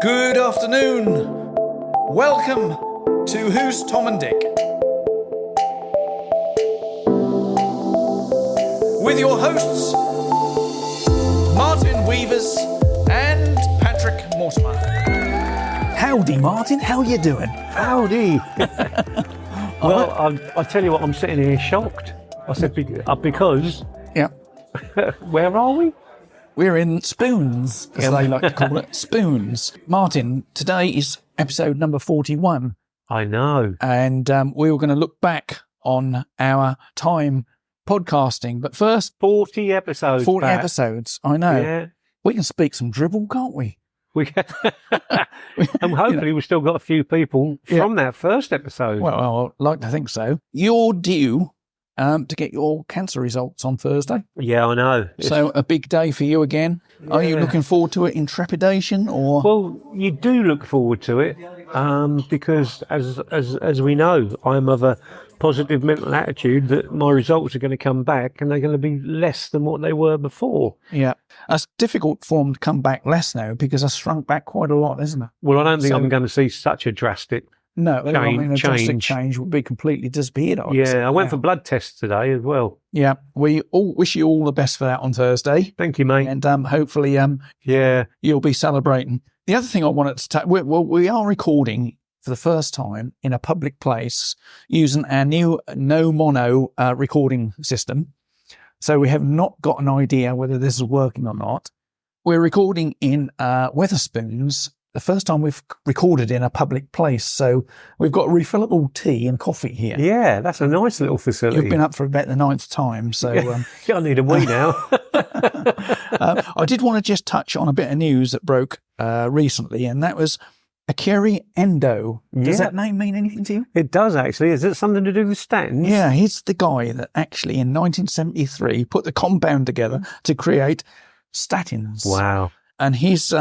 Good afternoon. Welcome to Who's Tom and Dick? With your hosts, Martin Weavers and Patrick Mortimer. Howdy, Martin. How you doing? Howdy. Well, I'll tell you what, I'm sitting here shocked. I said, because... Yeah. Where are we? We're in Spoons, as they like to call it. Spoons. Martin, today is episode number 41. I know. And we were going to look back on our time podcasting. But first... 40 episodes. 40 Pat. episodes, I know. Yeah. We can speak some dribble, can't we? And hopefully we've still got a few people from that first episode. Well, I'd like to think so. You're due to get your cancer results on Thursday. Yeah, I know. So a big day for you again. Yeah. Are you looking forward to it in trepidation or? Well, you do look forward to it because as we know, I'm of a positive mental attitude that my results are going to come back and they're going to be less than what they were before. Yeah. It's difficult for them to come back less now because I've shrunk back quite a lot, isn't it? Well, I don't think I'm going to see such a drastic drastic change would be completely disappeared. I went for blood tests today as well. Yeah, we all wish you all the best for that on Thursday. Thank you, mate. And hopefully, you'll be celebrating. The other thing I wanted to we are recording for the first time in a public place using our new no mono recording system. So we have not got an idea whether this is working or not. We're recording in Wetherspoons. The first time we've recorded in a public place. So we've got refillable tea and coffee here. Yeah, that's a nice little facility. You've been up for about the 9th time. So I need a wee now. I did want to just touch on a bit of news that broke recently, and that was Akiri Endo. Does that name mean anything to you? It does, actually. Is it something to do with statins? Yeah, he's the guy that actually in 1973 put the compound together to create statins. Wow. And he's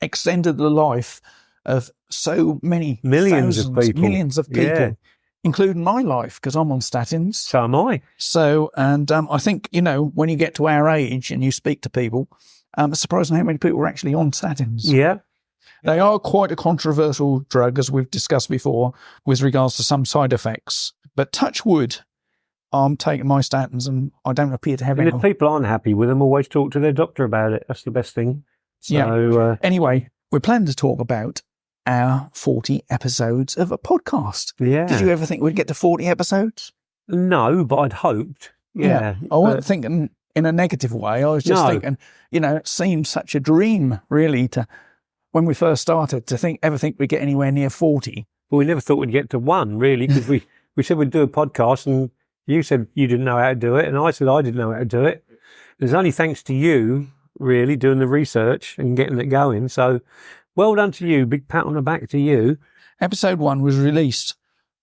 extended the life of so many millions of people, including my life, because I'm on statins. So am I. So, and I think, when you get to our age and you speak to people, it's surprising how many people are actually on statins. Yeah. They are quite a controversial drug, as we've discussed before, with regards to some side effects. But touch wood, I'm taking my statins and I don't appear to have any. If people aren't happy with them, always talk to their doctor about it. That's the best thing. So, anyway, we're planning to talk about our 40 episodes of a podcast. Yeah. Did you ever think we'd get to 40 episodes? No, but I'd hoped. Yeah. I wasn't thinking in a negative way. I was just thinking, it seemed such a dream, really, to when we first started, to ever think we'd get anywhere near 40. Well, we never thought we'd get to one, really, because we said we'd do a podcast and you said you didn't know how to do it and I said I didn't know how to do it. It's only thanks to you, really, doing the research and getting it going. So well done to you. Big pat on the back to you. Episode 1 was released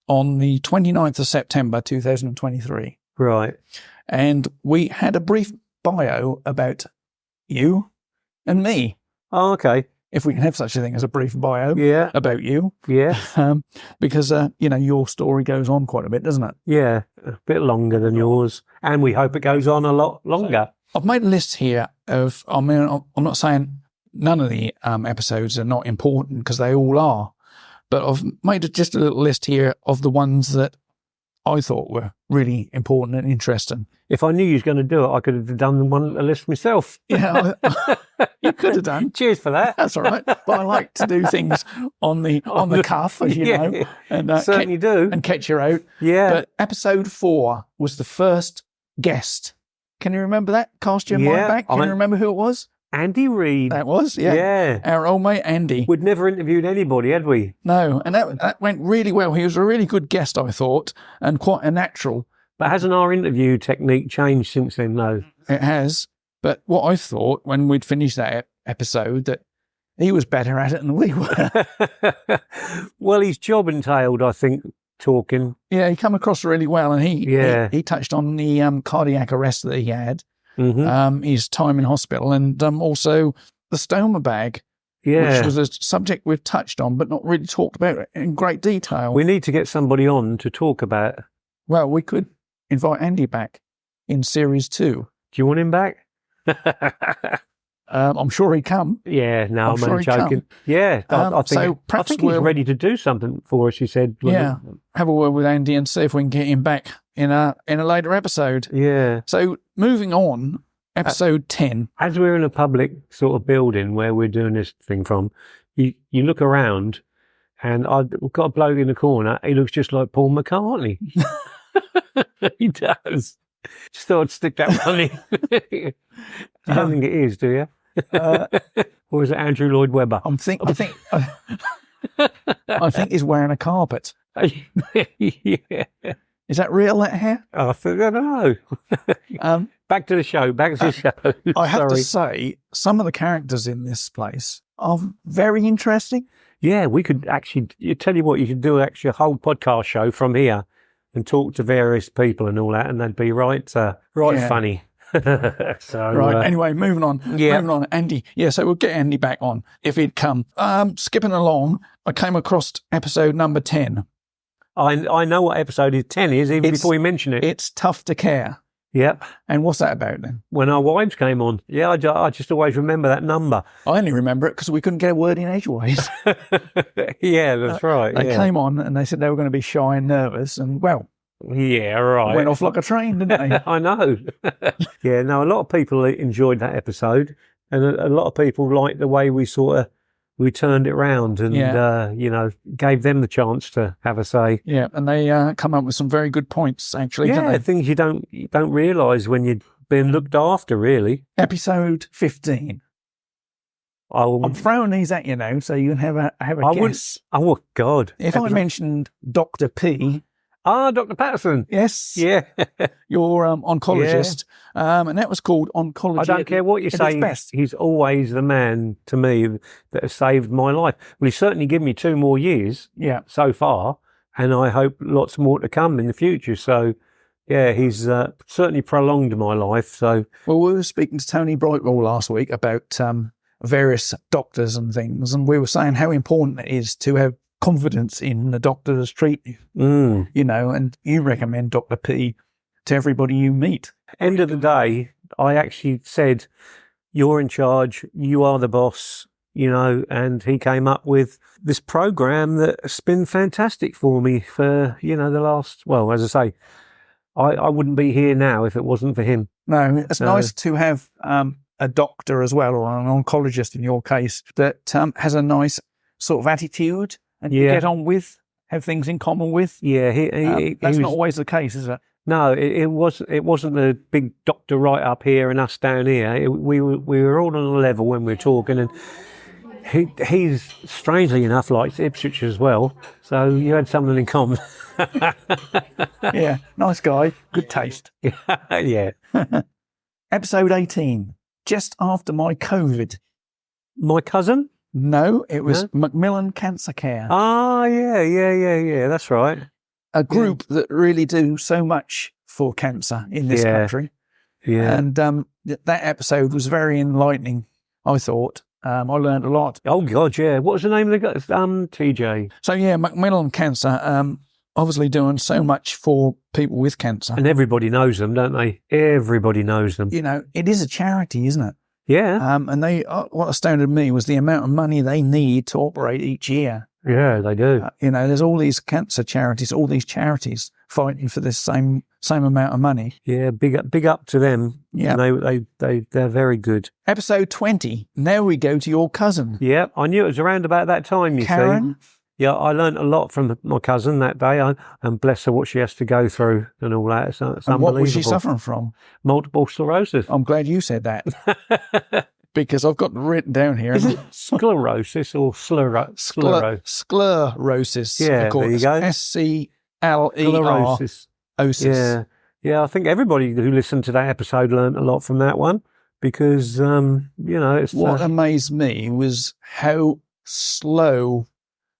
on the 29th of September 2023. Right. And we had a brief bio about you and me. Oh, okay. If we can have such a thing as a brief bio about you. Yeah. Because, your story goes on quite a bit, doesn't it? Yeah, a bit longer than yours. And we hope it goes on a lot longer. I've made a list here of, I'm not saying none of the episodes are not important because they all are, but I've made just a little list here of the ones that I thought were really important and interesting. If I knew you was going to do it, I could have done a list myself. Yeah, you could have done. Cheers for that. That's all right. But I like to do things on the cuff, as you know, and certainly do, and catch you out. Yeah. But episode 4 was the first guest. Can you remember that? Cast your mind back. Can you remember who it was? Andy Reid. That was, yeah. Our old mate Andy. We'd never interviewed anybody, had we? No, and that went really well. He was a really good guest, I thought, and quite a natural. But hasn't our interview technique changed since then, though? It has. But what I thought when we'd finished that episode, that he was better at it than we were. Well, his job entailed, I think, talking. Yeah, he come across really well, and he touched on the cardiac arrest that he had, his time in hospital, and also the stoma bag, which was a subject we've touched on but not really talked about in great detail. We need to get somebody on to talk about. Well, we could invite Andy back in series 2. Do you want him back? I'm sure he'd come. Yeah, no, I'm sure only he'd come. joking. Yeah, I perhaps think he's ready to do something for us, he said. Have a word with Andy and see if we can get him back in a later episode. Yeah. So moving on, episode 10. As we're in a public sort of building where we're doing this thing from, you look around and I've got a bloke in the corner. He looks just like Paul McCartney. He does. Just thought I'd stick that one in. You don't think it is, do you? Or is it Andrew Lloyd Webber? I think he's wearing a carpet. Yeah. Is that real, that hair? I don't know. Back to the show. I have to say, some of the characters in this place are very interesting. Yeah, we could actually, tell you what, you could do actually a whole podcast show from here and talk to various people and all that, and they'd be right funny. Anyway, moving on. Yeah. Moving on. Andy. Yeah, so we'll get Andy back on if he'd come. Skipping along, I came across episode number 10. I know what episode 10 is, even before you mention it. It's Tough to Care. Yep. And what's that about then? When our wives came on. Yeah, I just always remember that number. I only remember it because we couldn't get a word in edgeways. Yeah, that's right. They came on and they said they were going to be shy and nervous, and well, yeah, right. went off like a train, didn't they? I know. Yeah, no, a lot of people enjoyed that episode, and a lot of people liked the way we turned it round and, gave them the chance to have a say. Yeah, and they come up with some very good points, actually, didn't they? Things you don't realise when you're being looked after, really. Episode 15. I'm throwing these at you now, so you can have a guess. Oh, God. If I mentioned Dr. P... Dr. Patterson. Yes. Yeah. Your oncologist. Yeah. And that was called Oncology. I don't care what you say. He's always the man to me that has saved my life. Well, he's certainly given me 2 more years so far, and I hope lots more to come in the future. So, yeah, he's certainly prolonged my life. So, well, we were speaking to Tony Brightwell last week about various doctors and things, and we were saying how important it is to have confidence in the doctors treat you, and you recommend Dr. P to everybody you meet. End of the day, I actually said, you're in charge, you are the boss, and he came up with this program that's been fantastic for me for, the last, well, as I say, I wouldn't be here now if it wasn't for him. No, it's nice to have a doctor as well, or an oncologist in your case, that has a nice sort of attitude and you get on with, have things in common with. Yeah, that's not always the case, is it? No, it wasn't the big doctor right up here and us down here. We were all on a level when we were talking, and he's strangely enough likes Ipswich as well. So you had something in common. Yeah, nice guy, good taste. Yeah. Episode 18, just after my COVID. My cousin? No, it was Macmillan Cancer Care. Ah, yeah, that's right. A group that really do so much for cancer in this country. Yeah. And that episode was very enlightening, I thought. I learned a lot. Oh, God, yeah. What was the name of the guy? TJ. So, yeah, Macmillan Cancer, obviously doing so much for people with cancer. And everybody knows them, don't they? Everybody knows them. It is a charity, isn't it? Yeah. And they, what astounded me was the amount of money they need to operate each year. Yeah, they do. There's all these cancer charities, all these charities fighting for this same amount of money. Yeah, big up to them. Yeah, they're very good. Episode 20. Now we go to your cousin. Yeah, I knew it was around about that time. Karen. See. Yeah, I learnt a lot from my cousin that day, and bless her what she has to go through and all that. It's unbelievable. What was she suffering from? Multiple sclerosis. I'm glad you said that. Because I've got it written down here. Is it sclerosis or sclerosis? Yeah, there you go. Sclerosis. Yeah. I think everybody who listened to that episode learned a lot from that one because, it's... What amazed me was how slow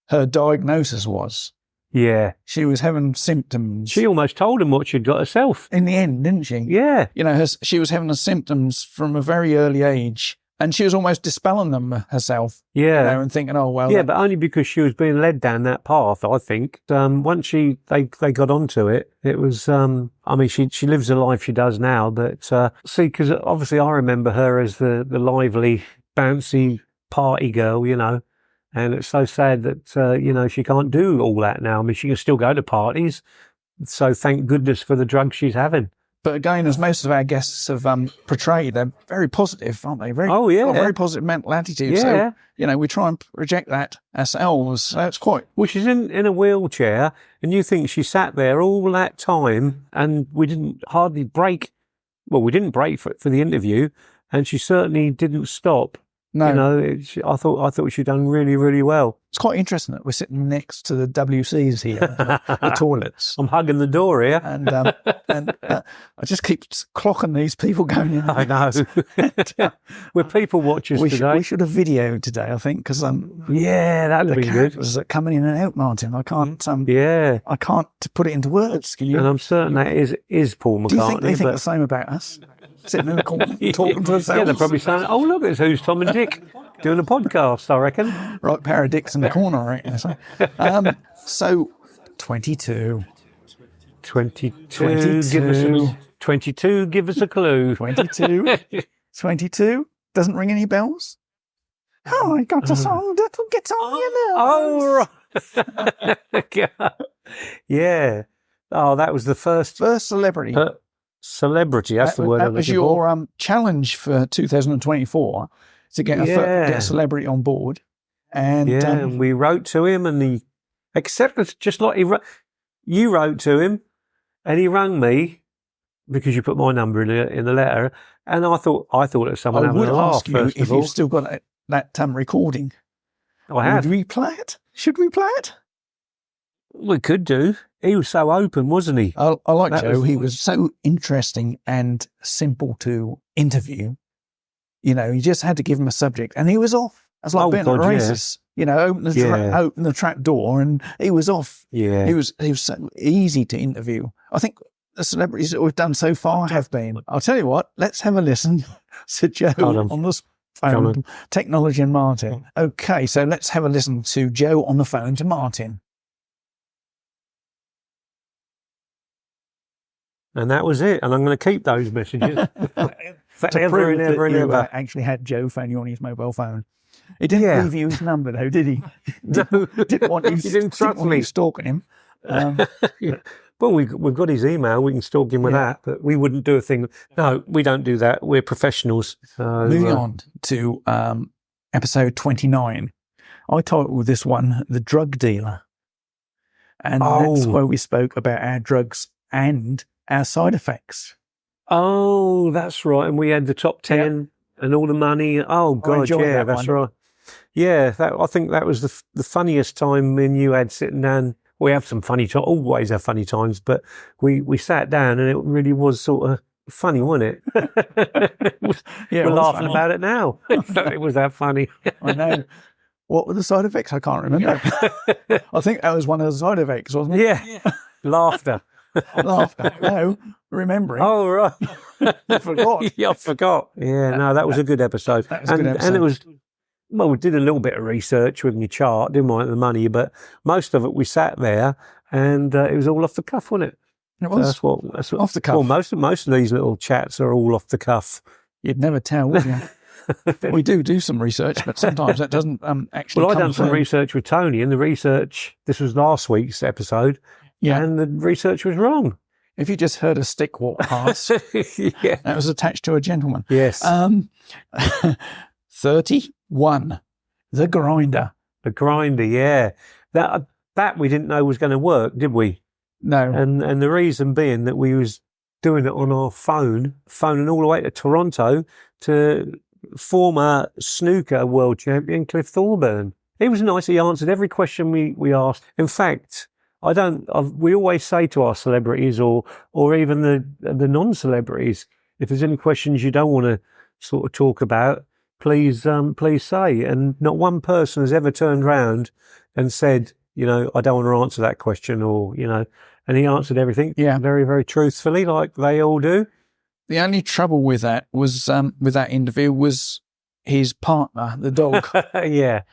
her diagnosis was. Yeah. She was having symptoms. She almost told him what she'd got herself. In the end, didn't she? Yeah. She was having the symptoms from a very early age, And she was almost dispelling them herself. Yeah. You know, and thinking, oh, well. Yeah, but only because she was being led down that path, I think. Once they got onto it, it was, I mean, she lives the life she does now, but, see, because obviously I remember her as the lively, bouncy party girl, you know, and it's so sad that, you know, she can't do all that now. I mean, she can still go to parties. So thank goodness for the drugs she's having. But again, as most of our guests have portrayed, they're very positive, aren't they? Very positive mental attitude. Yeah. So, you know, we try and project that ourselves. So it's quite... Well, she's in a wheelchair, and you think she sat there all that time, and we didn't hardly break. Well, we didn't break for the interview, and she certainly didn't stop. No. You know, I thought she'd done really, really well. It's quite interesting that we're sitting next to the WCs here, the toilets. I'm hugging the door here. And I just keep clocking these people going in. I know. We're people watchers today. We should have videoed today, I think, because yeah, that'd be good. The coming in and out, Martin. I can't. I can't put it into words. Can you? And I'm certain that is Paul McCartney. Do you think they think the same about us? Sitting in the corner, talking to ourselves. Yeah, they're probably saying, "Oh, look, it's Who's Tom and Dick doing a podcast." I reckon. Right, pair of dicks in the corner, I reckon. So, 22. 22. 22. Give us a clue. 22. 22. Doesn't ring any bells. Oh, I got a song that'll get on your nerves. Oh, right. Yeah. Oh, that was the first celebrity. Celebrity, that's the word. That was your challenge for 2024 to get a celebrity on board. And and we wrote to him, and he accepted, just like you wrote to him, and he rang me because you put my number in the letter, and I thought it was someone having a laugh. I would ask you if you've still got that recording. I have. Would we play it? Should we play it? We could do. He was so open, wasn't he? I like Joe. He was so interesting and simple to interview. You know, you just had to give him a subject, and he was off. That's like being at races. Yeah. You know, open the trap door, and he was off. Yeah, he was so easy to interview. I think the celebrities that we've done so far have been. I'll tell you what. Let's have a listen to Joe on the phone. Technology and Martin. Okay, so let's have a listen to Joe on the phone to Martin. And that was it. And I'm going to keep those messages forever and ever and ever. Actually had Joe phone you on his mobile phone. He didn't leave you his number, though, did he? No. Didn't want you, He didn't trust me. Stalking him. Well, we've got his email. We can stalk him with that, but we wouldn't do a thing. No, we don't do that. We're professionals. So, moving on to episode 29. I titled this one, The Drug Dealer. And that's where we spoke about our drugs and our side effects. Oh, that's right. And we had the top 10 and all the money. Oh, God, yeah, that's right. Yeah, I think that was the funniest time when you had sitting down. We have some funny times, always have funny times, but we sat down and it really was sort of funny, wasn't it? We're laughing about it now. It was that funny. I know. What were the side effects? I can't remember. I think that was one of the side effects, wasn't it? Yeah. Laughter. Laughter. No, remembering. Oh, right. I forgot. Yeah, I forgot. Yeah, no, that was a good episode. That was a good episode. And it was, well, we did a little bit of research with your chart, didn't we, the money, but most of it we sat there and it was all off the cuff, wasn't it? It was. So that's what off the cuff. Well, most of these little chats are all off the cuff. You'd never tell, would you? We do some research, but sometimes that doesn't actually. Well, I done some research with Tony, and the research, this was last week's episode, and the research was wrong. If you just heard a stick walk past, that was attached to a gentleman. Yes. 31. The Grinder. The Grinder, yeah. That we didn't know was going to work, did we? No. And the reason being that we was doing it on our phoning all the way to Toronto to former snooker world champion Cliff Thorburn. He was nice. He answered every question we asked. In fact, we always say to our celebrities or even the non-celebrities, if there's any questions you don't want to sort of talk about, please say. And not one person has ever turned around and said, you know, I don't want to answer that question, or, you know, and he answered everything very, very truthfully, like they all do. The only trouble with that was, with that interview was his partner, the dog. Yeah.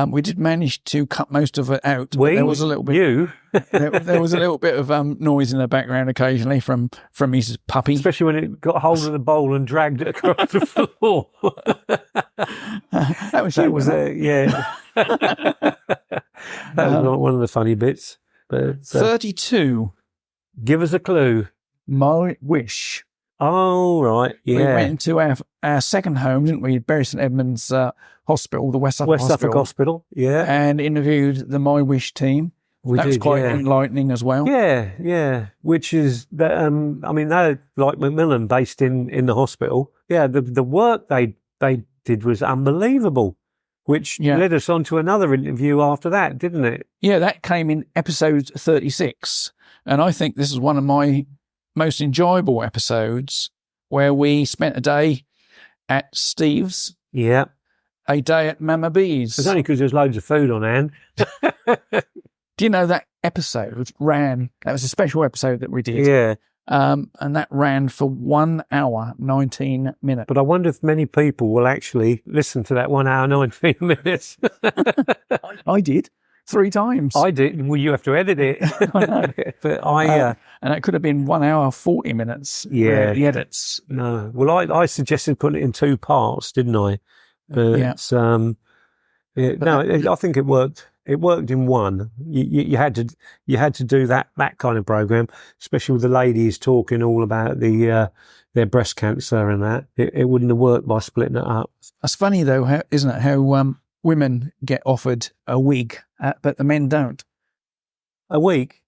We did manage to cut most of it out. But We? there was a little bit. You? There was a little bit of noise in the background occasionally from his puppy. Especially when it got hold of the bowl and dragged it across the floor. That was yeah. That was one of the funny bits. But 32. give us a clue. My wish. Oh, right. Yeah. We went into our second home, didn't we? Bury St Edmunds Hospital, the West Suffolk Hospital. Yeah. and interviewed the My Wish team. That was quite enlightening as well. Yeah, yeah. Which is that. I mean, they're like Macmillan, based in the hospital. Yeah, the work they did was unbelievable. Which led us on to another interview after that, didn't it? Yeah, that came in episode 36, and I think this is one of my most enjoyable episodes, where we spent a day at Steve's. Yeah. A day at Mama B's. It's only because there's loads of food on hand. Do you know that episode ran? That was a special episode that we did. Yeah. And that ran for 1 hour, 19 minutes. But I wonder if many people will actually listen to that 1 hour, 19 minutes. I did 3 times. I did. Well, you have to edit it. I know. But and it could have been 1 hour, 40 minutes. Yeah. The edits. No. Well, I suggested putting it in 2 parts, didn't I? But, I think it worked. It worked in one. You had to do that kind of program, especially with the ladies talking all about their breast cancer and that. It wouldn't have worked by splitting it up. That's funny though, isn't it? How women get offered a wig, but the men don't. A week?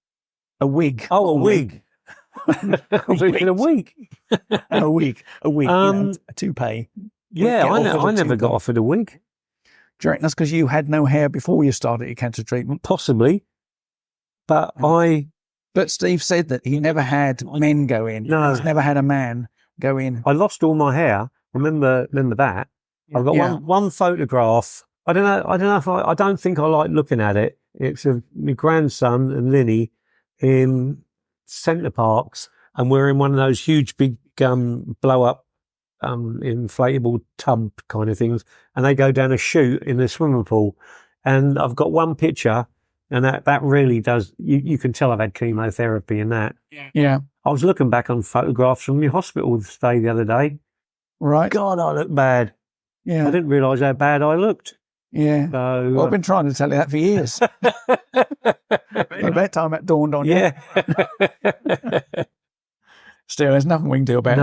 A wig. Oh, a wig. I was thinking a week. A wig. A toupee. Yeah, I never got offered a wig. Do you reckon that's because you had no hair before you started your cancer treatment? Possibly. But But Steve said that he never had men go in. No. He's never had a man go in. I lost all my hair. Remember that. I've got one photograph. I don't know if I don't think I like looking at it. It's of my grandson and Linny in Centre Parks, and we're in one of those huge big blow up inflatable tub kind of things, and they go down a chute in the swimming pool. And I've got one picture, and that really does, you can tell I've had chemotherapy in that. Yeah. I was looking back on photographs from your hospital stay the other day. Right. God, I look bad. Yeah. I didn't realise how bad I looked. Yeah. So, I've been trying to tell you that for years. By that time it dawned on you. Yeah. Still, there's nothing we can do about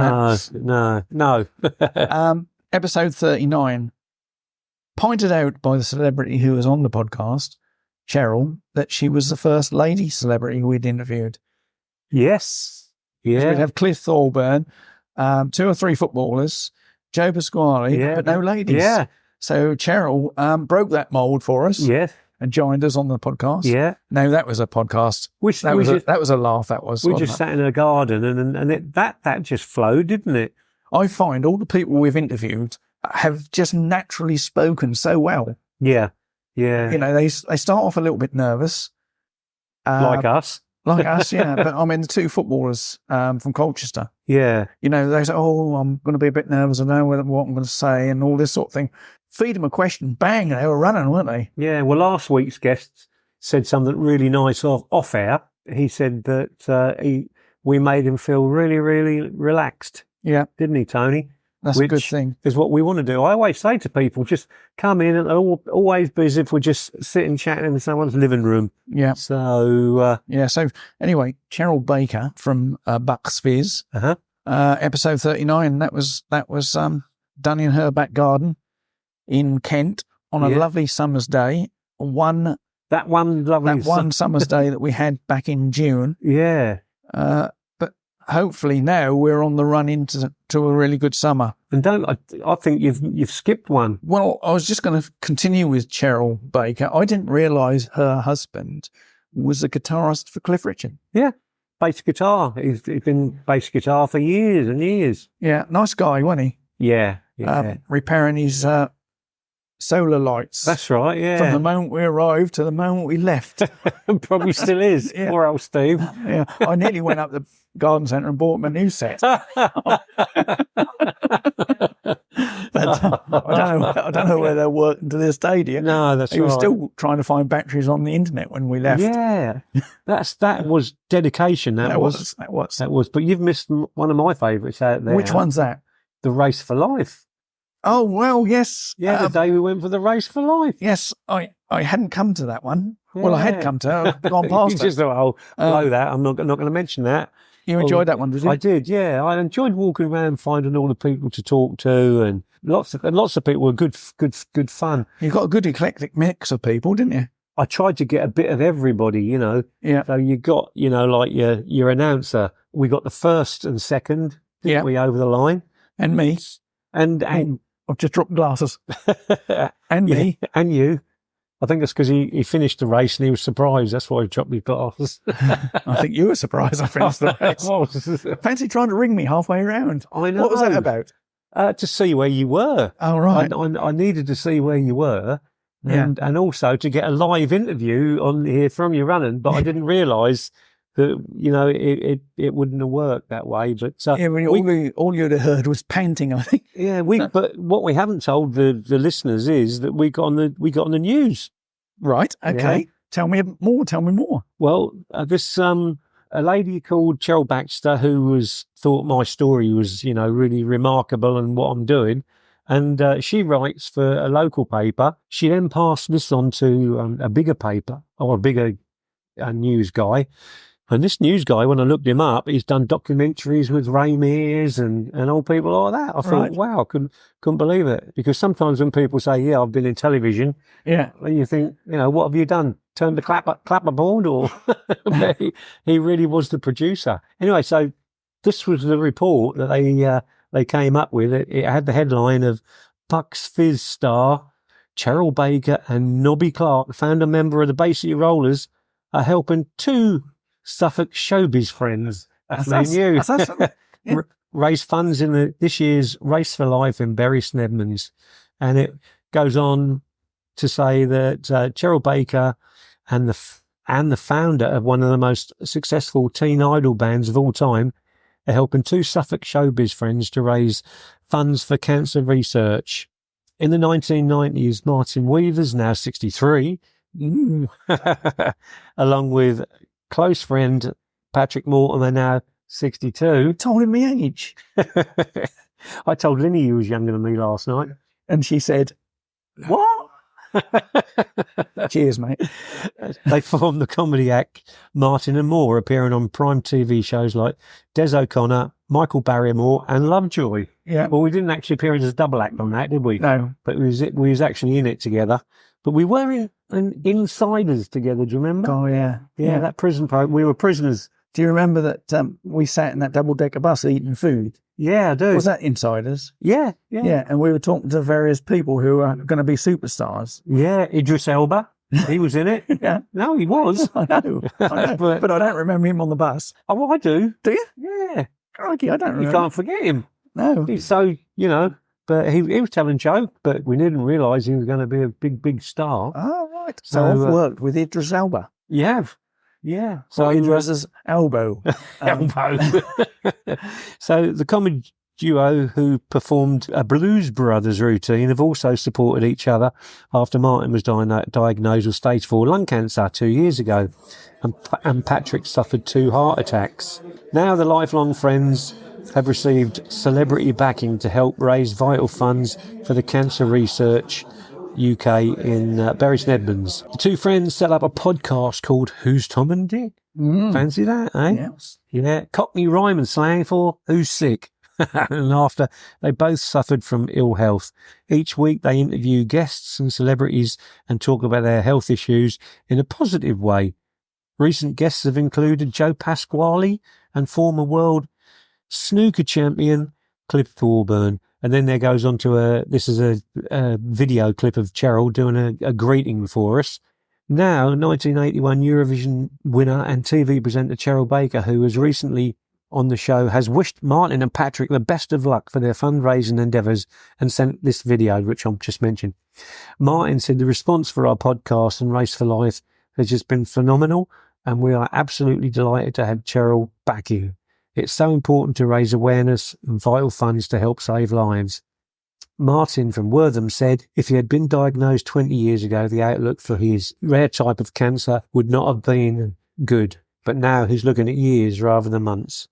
that. No. Episode 39, pointed out by the celebrity who was on the podcast, Cheryl, that she was the first lady celebrity we'd interviewed. Yes. Yeah. We'd have Cliff Thorburn, 2 or 3 footballers, Joe Pasquale, but no ladies. Yeah. So Cheryl broke that mould for us. Yes. And joined us on the podcast. Yeah. No, that was a podcast. That was a laugh. That was. We just sat in a garden and that just flowed, didn't it? I find all the people we've interviewed have just naturally spoken so well. Yeah. Yeah. You know, they start off a little bit nervous. Like us. Like us, yeah. But I mean, the 2 footballers from Colchester. Yeah. You know, they say, oh, I'm going to be a bit nervous. I don't know what I'm going to say and all this sort of thing. Feed them a question, bang, they were running, weren't they? Yeah, well, last week's guest said something really nice off air. He said that we made him feel really, really relaxed. Yeah. Didn't he, Tony? That's a good thing. Is what we want to do. I always say to people, just come in and always be as if we're just sitting chatting in someone's living room. Yeah. So... So anyway, Cheryl Baker from Bucks Fizz, episode 39, that was done in her back garden in Kent on a lovely summer's day. That one summer's day that we had back in June. Yeah. But hopefully now we're on the run into a really good summer. And I think you've skipped one. Well, I was just going to continue with Cheryl Baker. I didn't realise her husband was a guitarist for Cliff Richard. Yeah. Bass guitar. He's been bass guitar for years and years. Yeah. Nice guy, wasn't he? Yeah. Repairing his solar lights. That's right, yeah. From the moment we arrived to the moment we left. Probably still is. Yeah. Poor old Steve. Yeah. I nearly went up the garden centre and bought him a new set. But I don't know where they're working to this day, do you? No, that's He right. was still trying to find batteries on the internet when we left. Yeah, that was dedication. That was. But you've missed one of my favourites out there. Which one's that? The Race for Life. Oh, well, yes. Yeah, the day we went for the Race for Life. Yes, I hadn't come to that one. Yeah. Well, I had come to it. I've gone past it. Just thought, oh, blow that. I'm not going to mention that. You enjoyed that one, did you? I did, yeah. I enjoyed walking around, finding all the people to talk to, and lots of people were good fun. You got a good eclectic mix of people, didn't you? I tried to get a bit of everybody, you know. Yeah. So you got, you know, like your announcer. We got the first and second, didn't we, over the line? And me. And I've just dropped glasses. And me. And you. I think it's because he finished the race and he was surprised. That's why he dropped his glasses. I think you were surprised I finished the race. Fancy trying to ring me halfway around. I know. What was that about? To see where you were. Oh, right. I needed to see where you were. And also to get a live interview on here from you running, but I didn't realise that, you know, it wouldn't have worked that way. But all you'd have heard was panting, I think. Yeah, but what we haven't told the listeners is that we got on the news. Right. Okay. Yeah. Tell me more. Well, this a lady called Cheryl Baxter, who thought my story was, you know, really remarkable and what I'm doing. And she writes for a local paper. She then passed this on to a bigger paper, or a bigger news guy. And this news guy, when I looked him up, he's done documentaries with Ray Mears and old people like that. I thought, wow, couldn't believe it. Because sometimes when people say, yeah, I've been in television, yeah, you think, you know, what have you done? Turned the clapperboard? Or he really was the producer. Anyway, so this was the report that they came up with. It had the headline of Bucks Fizz star Cheryl Baker and Nobby Clark, founder member of the Bay City Rollers, are helping two Suffolk showbiz friends. That's me and you. Raise funds in this year's Race for Life in Bury Snedmans. And it goes on to say that Cheryl Baker and the founder of one of the most successful teen idol bands of all time are helping two Suffolk showbiz friends to raise funds for cancer research. In the 1990s, Martin Weaver's now 63, along with close friend Patrick Mortimer, now 62. Told him my age. I told Linny he was younger than me last night. And she said, what? Cheers, mate. They formed the comedy act Martin and Moore, appearing on prime TV shows like Des O'Connor, Michael Barrymore and Lovejoy. Yeah. Well, we didn't actually appear as a double act on that, did we? No. But we was actually in it together. But we were in Insiders together, do you remember? Oh, yeah. Yeah, that prison program. We were prisoners. Do you remember that we sat in that double-decker bus eating food? Yeah, I do. Was that Insiders? Yeah. Yeah, and we were talking to various people who are going to be superstars. Yeah, Idris Elba. He was in it. Yeah. No, he was. I know. But I don't remember him on the bus. Oh, well, I do. Do you? Yeah. Crikey, I don't remember. You can't forget him. No. He's so, you know, but he was telling jokes, but we didn't realise he was going to be a big star. Oh, right. So I've worked with Idris Elba. You have? Yeah. So Idris's elbow. Elbow. So the comedy duo who performed a Blues Brothers routine have also supported each other after Martin was diagnosed with stage 4 lung cancer 2 years ago, and Patrick suffered 2 heart attacks. Now the lifelong friends have received celebrity backing to help raise vital funds for the Cancer Research UK in Bury Snedmans. The two friends set up a podcast called Who's Tom and Dick? Fancy that, eh? Yes. Yeah, Cockney rhyme and slang for who's sick. And after they both suffered from ill health, each week they interview guests and celebrities and talk about their health issues in a positive way. Recent guests have included Joe Pasquale and former world snooker champion Cliff Thorburn. And then there goes on to this is a video clip of Cheryl doing a greeting for us. Now, 1981 Eurovision winner and TV presenter Cheryl Baker, who was recently on the show, has wished Martin and Patrick the best of luck for their fundraising endeavours and sent this video, which I've just mentioned. Martin said the response for our podcast and Race for Life has just been phenomenal, and we are absolutely delighted to have Cheryl back here. It's so important to raise awareness and vital funds to help save lives. Martin from Wortham said if he had been diagnosed 20 years ago, the outlook for his rare type of cancer would not have been good. But now he's looking at years rather than months.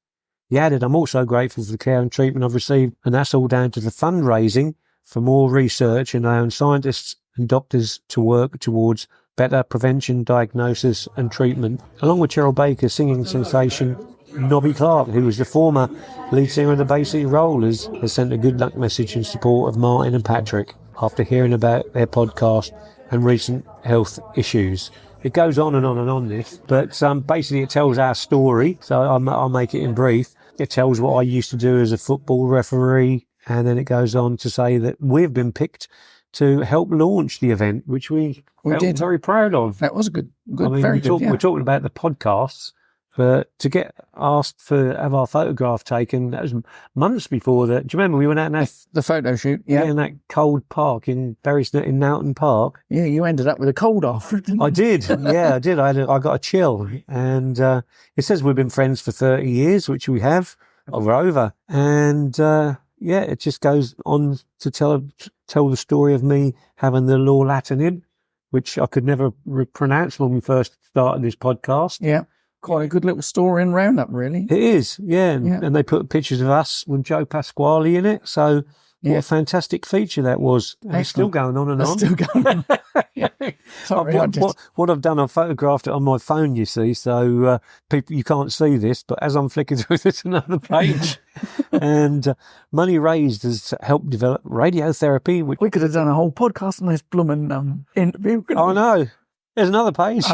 He added, I'm also grateful for the care and treatment I've received, and that's all down to the fundraising for more research and our own scientists and doctors to work towards better prevention, diagnosis and treatment. Along with Cheryl Baker, singing sensation Nobby Clark, who was the former lead singer of the Bay City Rollers, has sent a good luck message in support of Martin and Patrick after hearing about their podcast and recent health issues. It goes on and on and on, this, but basically it tells our story, so I'll make it in brief. It tells what I used to do as a football referee, and then it goes on to say that we've been picked to help launch the event, which we did. Very proud of. That was good, I mean, very good. We're talking about the podcasts, but to get asked to have our photograph taken, that was months before that. Do you remember we went out in The photo shoot, yeah. in that cold park in Bury's in Nowton Park? Yeah, you ended up with a cold after, didn't you? I did, yeah, I did. I got a chill, and it says we've been friends for 30 years, which we have, or over, and yeah, it just goes on to tell the story of me having the law Latin in, which I could never pronounce when we first started this podcast. Yeah. Quite a good little story and roundup, really. It is, yeah. And they put pictures of us with Joe Pasquale in it. So what a fantastic feature that was. And it's still going on and on. Still going on. Sorry, what I've done, I've photographed it on my phone, you see. So people, you can't see this, but as I'm flicking through, there's another page. And money raised has helped develop radiotherapy. Which we could have done a whole podcast on this blooming interview. I know. There's another page.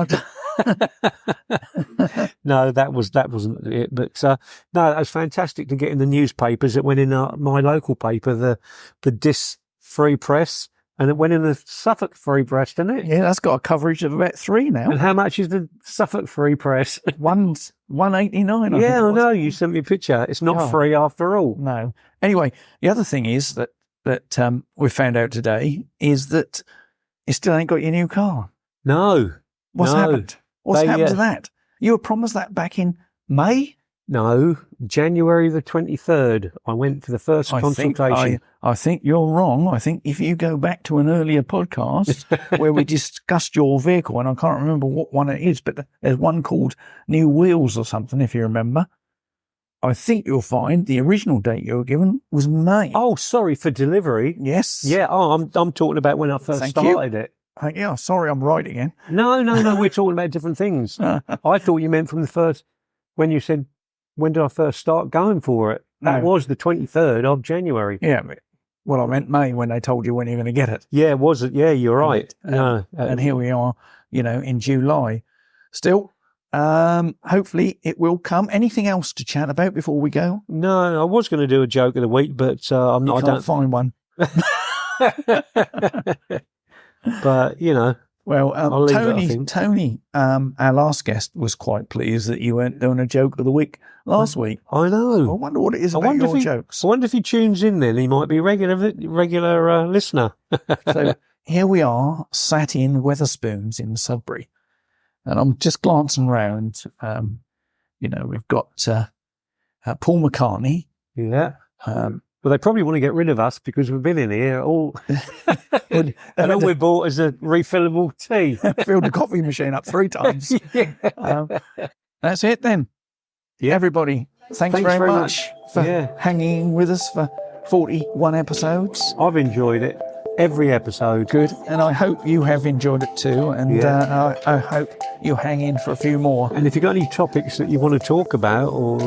No, that wasn't it. But no, that was fantastic to get in the newspapers. It went in my local paper, the Dis Free Press, and it went in the Suffolk Free Press, didn't it? Yeah, that's got a coverage of about 3 now. And how much is the Suffolk Free Press? One's $1.89. Yeah, I know. You sent me a picture. It's not free after all. No. Anyway, the other thing is that we found out today is that you still ain't got your new car. No. What's happened? What's happened to that? You were promised that back in May? No, January the 23rd. I went for the first consultation. I think you're wrong. I think if you go back to an earlier podcast where we discussed your vehicle, and I can't remember what one it is, but there's one called New Wheels or something, if you remember. I think you'll find the original date you were given was May. Oh, sorry, for delivery. Yes. Yeah. Oh, I'm talking about when I first started it. Yeah, sorry, I'm right again. No, we're talking about different things. I thought you meant from the first, when you said, when did I first start going for it? That was the 23rd of January. Yeah, well, I meant May when they told you when you're going to get it. Yeah, was it? Yeah, you're right. And here we are, in July. Still, hopefully it will come. Anything else to chat about before we go? No, I was going to do a joke of the week, but I'm not. I don't find one. But, well, Tony, our last guest was quite pleased that you weren't doing a joke of the week last week. I know. I wonder what it is about your jokes. I wonder if he tunes in then. He might be a regular listener. So here we are, sat in Wetherspoons in Sudbury. And I'm just glancing round. We've got Paul McCartney. Yeah. Well, they probably want to get rid of us because we've been in here all, and all we bought is a refillable tea. Filled the coffee machine up 3 times. That's it then. Yeah. Everybody, thanks very much for hanging with us for 41 episodes. I've enjoyed it. Every episode. Good. And I hope you have enjoyed it too. And I hope you hang in for a few more. And if you've got any topics that you want to talk about or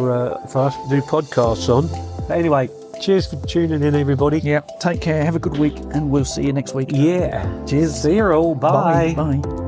for us to do podcasts on. But anyway, cheers for tuning in, everybody. Yeah. Take care. Have a good week. And we'll see you next week. Yeah. Cheers. See you all. Bye. Bye.